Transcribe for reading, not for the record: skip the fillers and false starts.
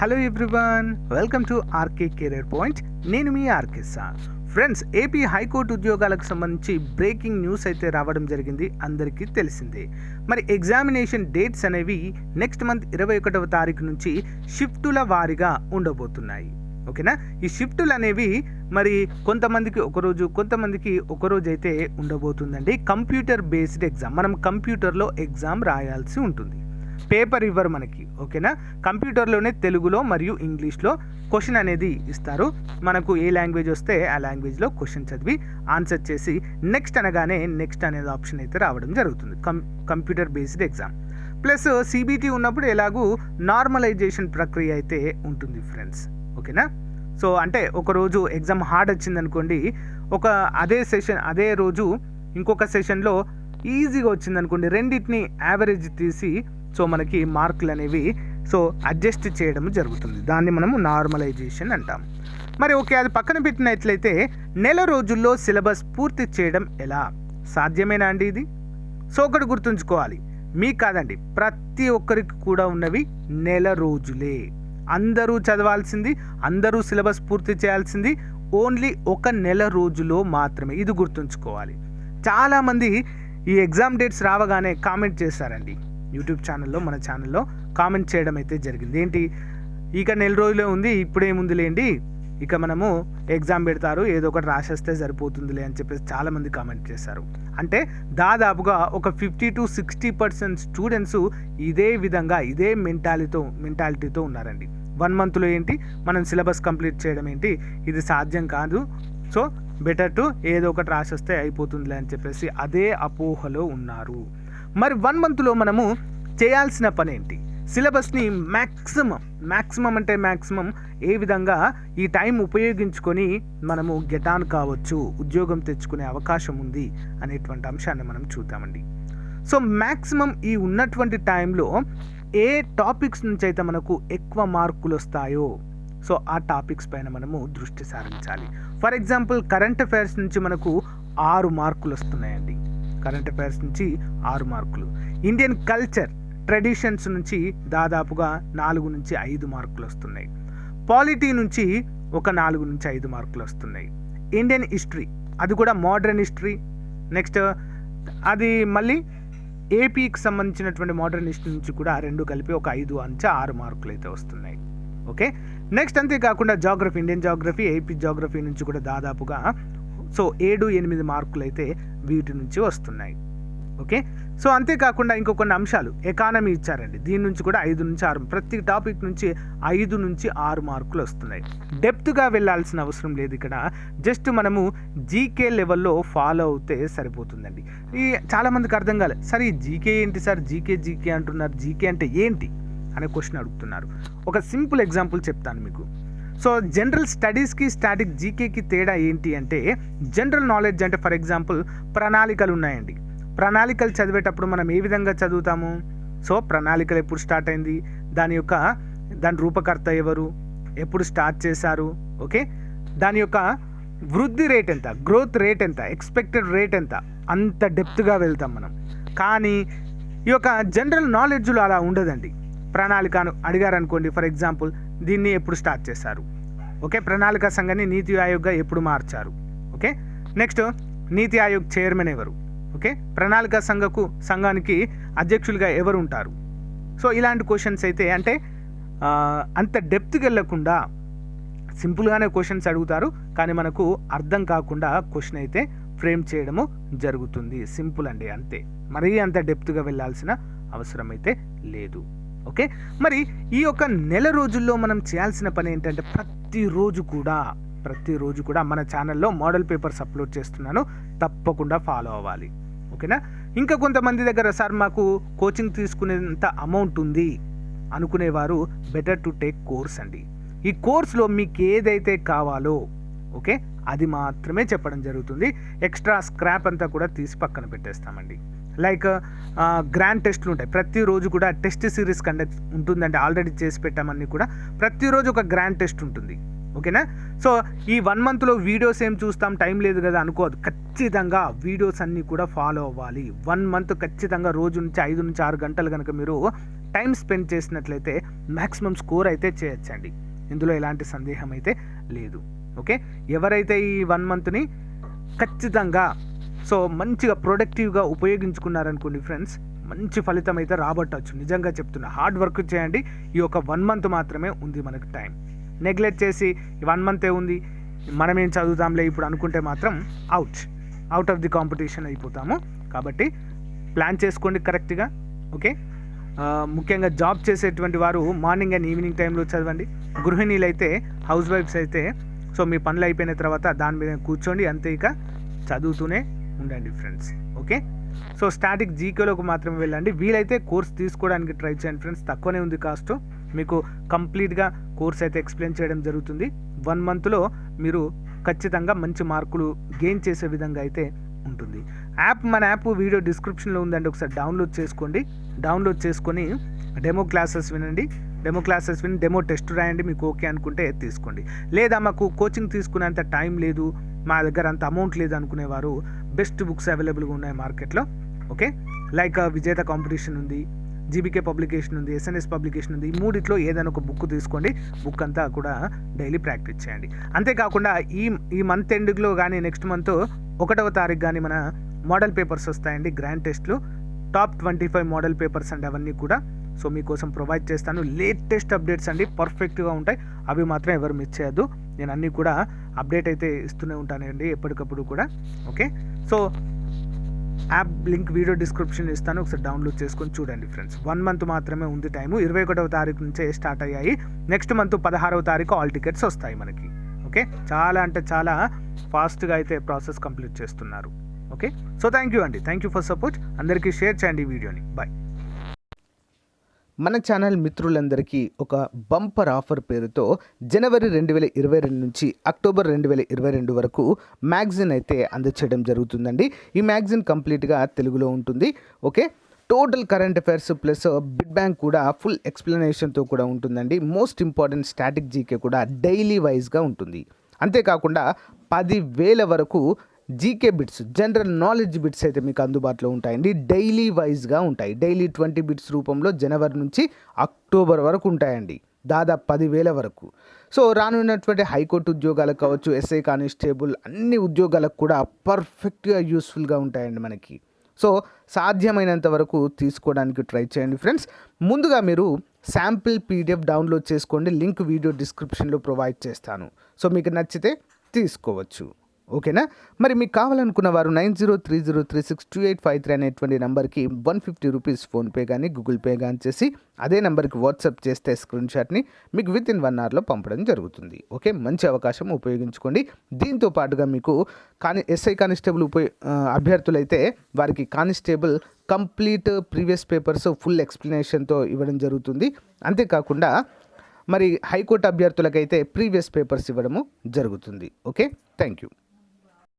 Hello everyone, welcome to RK career point. నేను మీ RK sir. Friends, AP high court ఉద్యోగాలకు సంబంధించి బ్రేకింగ్ న్యూస్ అయితే రావడం జరిగింది, అందరికీ తెలిసిందే. మరి ఎగ్జామినేషన్ డేట్స్ అనేవి నెక్స్ట్ మంత్ 21వ తారీఖు నుంచి షిఫ్టుల వారీగా ఉండబోతున్నాయి. ఓకేనా? ఈ షిఫ్టులు అనేవి మరి కొంతమందికి ఒకరోజు అయితే ఉండబోతుందండి. కంప్యూటర్ బేస్డ్ ఎగ్జామ్, మనం కంప్యూటర్లో ఎగ్జామ్ రాయాల్సి ఉంటుంది. పేపర్ ఇవ్వరు మనకి. ఓకేనా? కంప్యూటర్లోనే తెలుగులో మరియు ఇంగ్లీష్లో క్వశ్చన్ అనేది ఇస్తారు. మనకు ఏ లాంగ్వేజ్ వస్తే ఆ లాంగ్వేజ్లో క్వశ్చన్ చదివి ఆన్సర్ చేసి నెక్స్ట్ అనగానే నెక్స్ట్ అనేది ఆప్షన్ అయితే రావడం జరుగుతుంది. Computer based exam plus CBT ఉన్నప్పుడు ఎలాగూ నార్మలైజేషన్ ప్రక్రియ అయితే ఉంటుంది ఫ్రెండ్స్. ఓకేనా? సో అంటే ఒకరోజు ఎగ్జామ్ హార్డ్ వచ్చిందనుకోండి, అదే రోజు ఇంకొక సెషన్లో ఈజీగా వచ్చిందనుకోండి, రెండింటిని యావరేజ్ తీసి సో మనకి మార్కులు అనేవి అడ్జస్ట్ చేయడం జరుగుతుంది. దాన్ని మనము నార్మలైజేషన్ అంటాం. మరి ఓకే, అది పక్కన పెట్టినట్లయితే నెల రోజుల్లో సిలబస్ పూర్తి చేయడం ఎలా సాధ్యమేనా అండి ఇది? సో ఒకటి గుర్తుంచుకోవాలి, మీకు కాదండి, ప్రతి ఒక్కరికి కూడా ఉన్నవి నెల రోజులే. అందరూ చదవాల్సింది, అందరూ సిలబస్ పూర్తి చేయాల్సింది ఓన్లీ ఒక నెల రోజులో మాత్రమే. ఇది గుర్తుంచుకోవాలి. చాలామంది ఈ ఎగ్జామ్ డేట్స్ రావగానే కామెంట్ చేశారండి. యూట్యూబ్ ఛానల్లో, మన ఛానల్లో కామెంట్ చేయడం అయితే జరిగింది. ఏంటి, ఇక నెల రోజులే ఉంది, ఇప్పుడేముంది లేండి, ఇక మనము ఎగ్జామ్ పెడతారు, ఏదో ఒకటి రాసేస్తే సరిపోతుందిలే అని చెప్పేసి చాలామంది కామెంట్ చేశారు. అంటే దాదాపుగా ఒక 50-60% స్టూడెంట్స్ ఇదే విధంగా, ఇదే మెంటాలిటీతో ఉన్నారండి. 1 మంత్లో ఏంటి మనం సిలబస్ కంప్లీట్ చేయడం ఏంటి, ఇది సాధ్యం కాదు, సో బెటర్ టు ఏదో ఒకటి రాసేస్తే అయిపోతుందిలే అని చెప్పేసి అదే అపోహలో ఉన్నారు. మరి 1 మంత్లో మనము చేయాల్సిన పని ఏంటి? సిలబస్ని మ్యాక్సిమం అంటే మ్యాక్సిమం ఏ విధంగా ఈ టైం ఉపయోగించుకొని మనము గెట్ ఆన్ కావచ్చు, ఉద్యోగం తెచ్చుకునే అవకాశం ఉంది అనేటువంటి అంశాన్ని మనం చూద్దామండి. సో మ్యాక్సిమం ఈ ఉన్నటువంటి టైంలో ఏ టాపిక్స్ నుంచి అయితే మనకు ఎక్కువ మార్కులు వస్తాయో సో ఆ టాపిక్స్ పైన మనము దృష్టి సారించాలి. ఫర్ ఎగ్జాంపుల్, కరెంట్ అఫైర్స్ నుంచి మనకు 6 మార్కులు వస్తున్నాయండి. కరెంట్ అఫైర్స్ నుంచి 6 మార్కులు. ఇండియన్ కల్చర్ ట్రెడిషన్స్ నుంచి దాదాపుగా 4-5 మార్కులు వస్తున్నాయి. పాలిటీ నుంచి ఒక 4-5 మార్కులు వస్తున్నాయి. ఇండియన్ హిస్టరీ, అది కూడా మోడర్న్ హిస్టరీ, నెక్స్ట్ అది మళ్ళీ ఏపీకి సంబంధించినటువంటి మోడర్న్ హిస్టరీ నుంచి కూడా 2 కలిపి ఒక 5-6 మార్కులు అయితే వస్తున్నాయి. ఓకే, నెక్స్ట్ అంతేకాకుండా geography, Indian geography, AP geography నుంచి కూడా దాదాపుగా 7-8 మార్కులు అయితే వీటి నుంచి వస్తున్నాయి. ఓకే, సో అంతేకాకుండా ఇంకో కొన్ని అంశాలు, ఎకానమీ ఇచ్చారండి, దీని నుంచి కూడా 5-6, ప్రతి టాపిక్ నుంచి 5-6 మార్కులు వస్తున్నాయి. డెప్త్గా వెళ్ళాల్సిన అవసరం లేదు. ఇక్కడ జస్ట్ మనము జీకే లెవెల్లో ఫాలో అవుతే సరిపోతుందండి. ఈ చాలామందికి అర్థం కాలేదు, సార్ ఈ జీకే ఏంటి సార్, జీకే అంటున్నారు, జీకే అంటే ఏంటి అనే క్వశ్చన్ అడుగుతున్నారు. ఒక సింపుల్ ఎగ్జాంపుల్ చెప్తాను మీకు. సో జనరల్ స్టడీస్కి స్టాటిక్ జీకేకి తేడా ఏంటి అంటే, జనరల్ నాలెడ్జ్ అంటే ఫర్ ఎగ్జాంపుల్ ప్రణాళికలు ఉన్నాయండి. ప్రణాళికలు చదివేటప్పుడు మనం ఏ విధంగా చదువుతాము? సో ప్రణాళికలు ఎప్పుడు స్టార్ట్ అయింది, దాని రూపకర్త ఎవరు, ఎప్పుడు స్టార్ట్ చేశారు, ఓకే, దాని యొక్క వృద్ధి రేట్ ఎంత, గ్రోత్ రేట్ ఎంత, ఎక్స్పెక్టెడ్ రేట్ ఎంత, అంత డెప్త్గా వెళ్తాం మనం. కానీ ఈ యొక్క జనరల్ నాలెడ్జ్లో అలా ఉండదండి. ప్రణాళికను అడిగారనుకోండి, ఫర్ ఎగ్జాంపుల్ దీన్ని ఎప్పుడు స్టార్ట్ చేశారు, ఓకే, ప్రణాళిక సంఘాన్ని నీతి ఆయోగ్గా ఎప్పుడు మార్చారు, ఓకే, నెక్స్ట్ నీతి ఆయోగ్ చైర్మన్ ఎవరు, ఓకే, ప్రణాళిక సంఘానికి అధ్యక్షులుగా ఎవరు ఉంటారు. సో ఇలాంటి క్వశ్చన్స్ అయితే అంటే అంత డెప్త్కి వెళ్ళకుండా సింపుల్గానే క్వశ్చన్స్ అడుగుతారు, కానీ మనకు అర్థం కాకుండా క్వశ్చన్ అయితే ఫ్రేమ్ చేయడము జరుగుతుంది. సింపుల్ అండి, అంతే. మరీ అంత డెప్త్గా వెళ్ళాల్సిన అవసరం అయితే లేదు. ఓకే, మరి ఈ యొక్క నెల రోజుల్లో మనం చేయాల్సిన పని ఏంటంటే ప్రతిరోజు కూడా మన ఛానల్లో మోడల్ పేపర్స్ అప్లోడ్ చేస్తున్నాను, తప్పకుండా ఫాలో అవ్వాలి. ఓకేనా? ఇంకా కొంతమంది దగ్గర సార్ మాకు కోచింగ్ తీసుకునేంత అమౌంట్ ఉంది అనుకునేవారు బెటర్ టు టేక్ కోర్స్ అండి. ఈ కోర్స్లో మీకు ఏదైతే కావాలో ఓకే అది మాత్రమే చెప్పడం జరుగుతుంది. ఎక్స్ట్రా స్క్రాప్ అంతా కూడా తీసి పక్కన పెట్టేస్తామండి. లైక్ గ్రాండ్ టెస్ట్లు ఉంటాయి, ప్రతిరోజు కూడా టెస్ట్ సిరీస్ కండక్ట్ ఉంటుందండి. ఆల్రెడీ చేసి పెట్టామని కూడా ప్రతిరోజు ఒక గ్రాండ్ టెస్ట్ ఉంటుంది. ఓకేనా? సో ఈ 1 మంత్లో వీడియోస్ ఏం చూస్తాం, టైం లేదు కదా అనుకోవద్దు. ఖచ్చితంగా వీడియోస్ అన్నీ కూడా ఫాలో అవ్వాలి. 1 మంత్ ఖచ్చితంగా రోజు నుంచి 5-6 గంటలు కనుక మీరు టైం స్పెండ్ చేసినట్లయితే మ్యాక్సిమం స్కోర్ అయితే చేయొచ్చండి. ఇందులో ఎలాంటి సందేహం అయితే లేదు. ఓకే, ఎవరైతే ఈ 1 మంత్ని ఖచ్చితంగా సో మంచిగా ప్రొడక్టివ్గా ఉపయోగించుకున్నారనుకోండి ఫ్రెండ్స్, మంచి ఫలితం అయితే రాబట్టవచ్చు. నిజంగా చెప్తున్నా, హార్డ్ వర్క్ చేయండి. ఈ యొక్క 1 మంత్ మాత్రమే ఉంది మనకు టైం. నెగ్లెక్ట్ చేసి 1 మంతే ఉంది, మనమేం చదువుతాంలే ఇప్పుడు అనుకుంటే మాత్రం అవుట్ ఆఫ్ ది కాంపిటీషన్ అయిపోతాము. కాబట్టి ప్లాన్ చేసుకోండి కరెక్ట్గా. ఓకే, ముఖ్యంగా జాబ్ చేసేటువంటి వారు మార్నింగ్ అండ్ ఈవినింగ్ టైంలో చదవండి. గృహిణీలు అయితే, హౌస్ వైఫ్స్ అయితే సో మీ పనులు అయిపోయిన తర్వాత దాని మీద కూర్చోండి, అంతే ఇక చదువుతూనే ఉండండి ఫ్రెండ్స్. ఓకే, సో స్టాటిక్ జీకేలోకి మాత్రమే వెళ్ళండి. వీలైతే కోర్స్ తీసుకోవడానికి ట్రై చేయండి ఫ్రెండ్స్, తక్కువనే ఉంది కాస్ట్. మీకు కంప్లీట్గా కోర్స్ అయితే ఎక్స్ప్లెయిన్ చేయడం జరుగుతుంది. 1 మంత్లో మీరు ఖచ్చితంగా మంచి మార్కులు గెయిన్ చేసే విధంగా అయితే ఉంటుంది. మన యాప్ వీడియో డిస్క్రిప్షన్లో ఉందండి, ఒకసారి డౌన్లోడ్ చేసుకోండి. డౌన్లోడ్ చేసుకొని డెమో క్లాసెస్ విని డెమో టెస్ట్ రాయండి. మీకు ఓకే అనుకుంటే తీసుకోండి. లేదా మాకు కోచింగ్ తీసుకునేంత టైం లేదు, మా దగ్గర అంత అమౌంట్ లేదు అనుకునేవారు బెస్ట్ బుక్స్ అవైలబుల్గా ఉన్నాయి మార్కెట్లో. ఓకే, లైక్ విజేత కాంపిటీషన్ ఉంది, జీబీకే పబ్లికేషన్ ఉంది, ఎస్ఎన్ఎస్ పబ్లికేషన్ ఉంది. ఈ మూడిట్లో ఏదైనా ఒక బుక్ తీసుకోండి. బుక్ అంతా కూడా డైలీ ప్రాక్టీస్ చేయండి. అంతేకాకుండా ఈ మంత్ ఎండింగ్లో కానీ నెక్స్ట్ మంత్ 1వ తారీఖు కానీ మన మోడల్ పేపర్స్ వస్తాయండి, గ్రాండ్ టెస్ట్లు, టాప్ 25 మోడల్ పేపర్స్ అండి. అవన్నీ కూడా సో మీకోసం ప్రొవైడ్ చేస్తాను. లేటెస్ట్ అప్డేట్స్ అండి, పర్ఫెక్ట్గా ఉంటాయి. అవి మాత్రం ఎవరు మిస్ చేయొద్దు. నేను అన్నీ కూడా అప్డేట్ అయితే ఇస్తూనే ఉంటానండి ఎప్పటికప్పుడు కూడా. Okay, so app link video description ఇస్తాను, ఒకసారి డౌన్లోడ్ చేసుకొని చూడండి ఫ్రెండ్స్. 1 మంత్ మాత్రమే ఉంది టైము. 21వ తారీఖు నుంచే స్టార్ట్ అయ్యాయి. నెక్స్ట్ మంత్ 16వ తారీఖు ఆల్ టికెట్స్ వస్తాయి మనకి. ఓకే, చాలా అంటే చాలా ఫాస్ట్గా అయితే ప్రాసెస్ కంప్లీట్ చేస్తున్నారు. ఓకే, సో థ్యాంక్ యూ అండి, థ్యాంక్ యూ ఫర్ సపోర్ట్. అందరికీ షేర్ చేయండి ఈ వీడియోని. బాయ్. మన ఛానల్ మిత్రులందరికీ ఒక బంపర్ ఆఫర్ పేరుతో జనవరి 2022 నుంచి అక్టోబర్ 2022 వరకు మ్యాగజైన్ అయితే అందచేయడం జరుగుతుందండి. ఈ మ్యాగజైన్ కంప్లీట్గా తెలుగులో ఉంటుంది. Okay, total current affairs plus bid bank కూడా ఫుల్ ఎక్స్ప్లెనేషన్తో కూడా ఉంటుందండి. మోస్ట్ ఇంపార్టెంట్ స్టాటిక్ జీకే కూడా డైలీ వైజ్గా ఉంటుంది. అంతేకాకుండా 10,000 వరకు GK bits, general knowledge bits అయితే మీకు అందుబాటులో ఉంటాయండి. డైలీ వైజ్గా ఉంటాయి. డైలీ 20 బిట్స్ రూపంలో జనవరి నుంచి అక్టోబర్ వరకు ఉంటాయండి, దాదాపు 10,000 వరకు. సో రానున్నటువంటి హైకోర్టు ఉద్యోగాలకు కావచ్చు, ఎస్ఐ కానిస్టేబుల్ అన్ని ఉద్యోగాలకు కూడా పర్ఫెక్ట్గా యూస్ఫుల్గా ఉంటాయండి మనకి. సో సాధ్యమైనంత వరకు తీసుకోవడానికి ట్రై చేయండి ఫ్రెండ్స్. ముందుగా మీరు శాంపిల్ పీడిఎఫ్ డౌన్లోడ్ చేసుకోండి, లింక్ వీడియో డిస్క్రిప్షన్లో ప్రొవైడ్ చేస్తాను. సో మీకు నచ్చితే తీసుకోవచ్చు. ఓకేనా, మరి మీకు కావాలనుకున్న వారు 9030362853 అనేటువంటి నెంబర్కి 150 రూపీస్ ఫోన్పే కానీ గూగుల్ పే కానీ చేసి అదే నెంబర్కి వాట్సాప్ చేస్తే స్క్రీన్ షాట్ని మీకు విత్ ఇన్ 1 అవర్లో పంపడం జరుగుతుంది. ఓకే, మంచి అవకాశం, ఉపయోగించుకోండి. దీంతో పాటుగా మీకు ఎస్ఐ కానిస్టేబుల్ అభ్యర్థులైతే వారికి constable complete previous papers full ఎక్స్ప్లెనేషన్తో ఇవ్వడం జరుగుతుంది. అంతేకాకుండా మరి హైకోర్టు అభ్యర్థులకైతే ప్రీవియస్ పేపర్స్ ఇవ్వడము జరుగుతుంది. Okay, thank you.